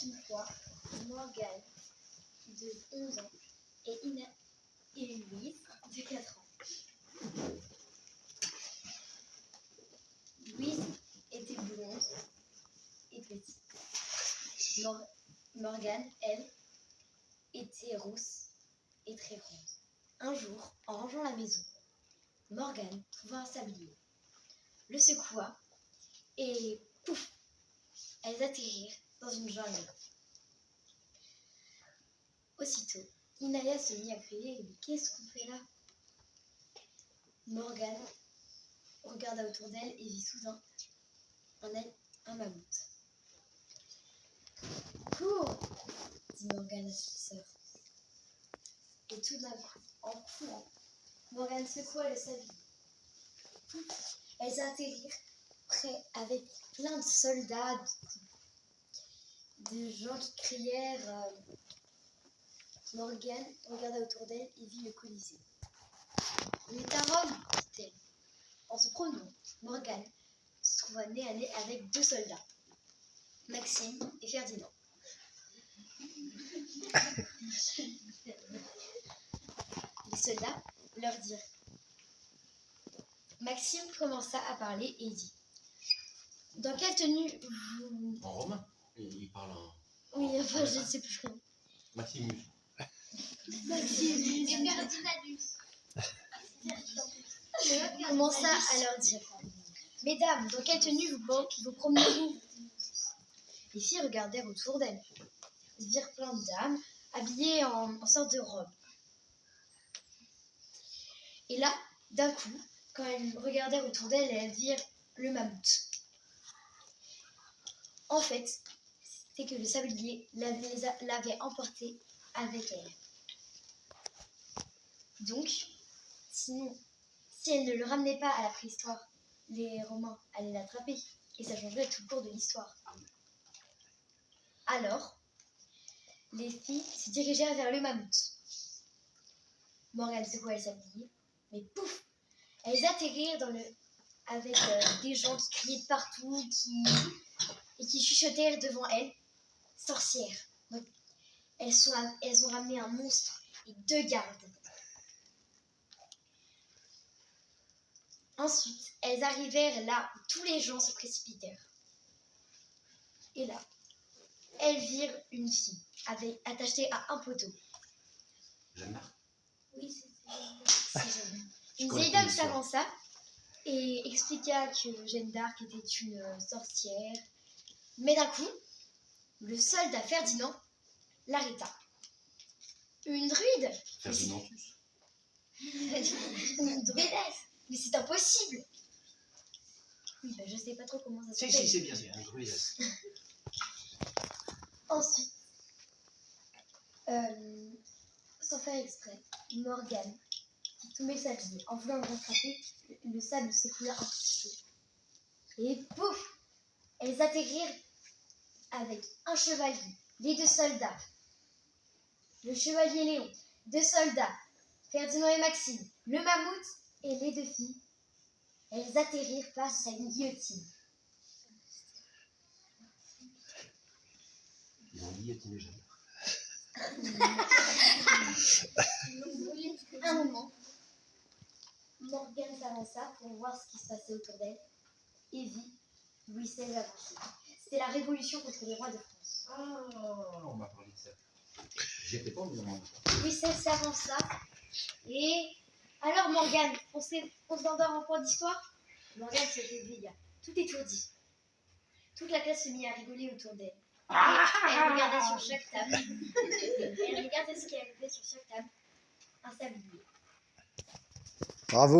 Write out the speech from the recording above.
une fois Morgane de 11 ans et Louise de 4 ans. Louise était blonde et petite. Morgane, elle, était rousse et très ronde. Un jour, en rangeant la maison, Morgane trouva un sablier, le secoua et pouf, elles atterrirent dans une jungle. Aussitôt, Inaya se mit à crier « Mais qu'est-ce qu'on fait là ?» Morgane regarda autour d'elle et vit soudain un mammouth. « Cours !» dit Morgane à sa sœur. Et tout d'un coup, en courant, Morgane secoua le sablier. Elles atterrirent près avec plein de soldats, de gens qui crièrent. Morgane regarda autour d'elle et vit le Colisée. « On est à Rome !» dit-elle. En se promenant, Morgane se trouva nez à nez avec 2 soldats, Maxime et Ferdinand. Les soldats leur dirent. Maxime commença à parler et dit « Dans quelle tenue vous... » En romain. Il parle en... Oui, enfin, je ne sais plus rien. Maximus. Maxime et Ferdinandus commença à leur dire « Mesdames, dans quelle tenue vous promenez-vous » Les filles regardèrent autour d'elles. Elles virent plein de dames habillées en sorte de robe. Et là, d'un coup, quand elles regardèrent autour d'elles, elles virent le mammouth. En fait, c'était que le sablier l'avait emporté avec elle. Donc, sinon, si elle ne le ramenait pas à la préhistoire, les Romains allaient l'attraper et ça changerait tout le cours de l'histoire. Alors, les filles se dirigèrent vers le mammouth. Morgane secoua le sablier, mais pouf, elles atterrirent avec des gens qui criaient de partout et qui chuchotèrent devant elles. Sorcières. Donc, elles ont ramené un monstre et 2 gardes. Ensuite, elles arrivèrent là où tous les gens se précipitèrent. Et là, elles virent une fille attachée à un poteau. Jeanne d'Arc. Oui, c'est Jeanne. Une vieille dame s'avança et expliqua que Jeanne d'Arc était une sorcière. Mais d'un coup, le soldat Ferdinand l'arrêta. Une druide. Ferdinandus. Une druidesse. Mais c'est impossible. Oui, je sais pas trop comment ça se fait. Si, c'est bien, c'est un druidesse. Ensuite, sans faire exprès, Morgane fit tomber le sablier. En voulant le rattraper, le sable s'écoula un petit peu. Et pouf, elles atterrirent avec un chevalier, les 2 soldats, le chevalier Léon, 2 soldats, Ferdinand et Maxime, le mammouth et les 2 filles. Elles atterrirent face à une guillotine. Ils ont guillotiné Jeanne. Un moment, Morgane s'avança pour voir ce qui se passait autour d'elle et vit Louis XVI avancer. C'était la révolution contre les rois de France. Ah, on m'a parlé de ça. J'étais pas au moment. Louis XVI s'avança et... Alors Morgane, on s'endort en cours d'histoire? Morgane se réveilla, tout étourdie. Toute la classe se mit à rigoler autour d'elle. Elle regardait sur chaque table. Elle regardait ce qu'il y avait sur chaque table. Un sablier. Bravo.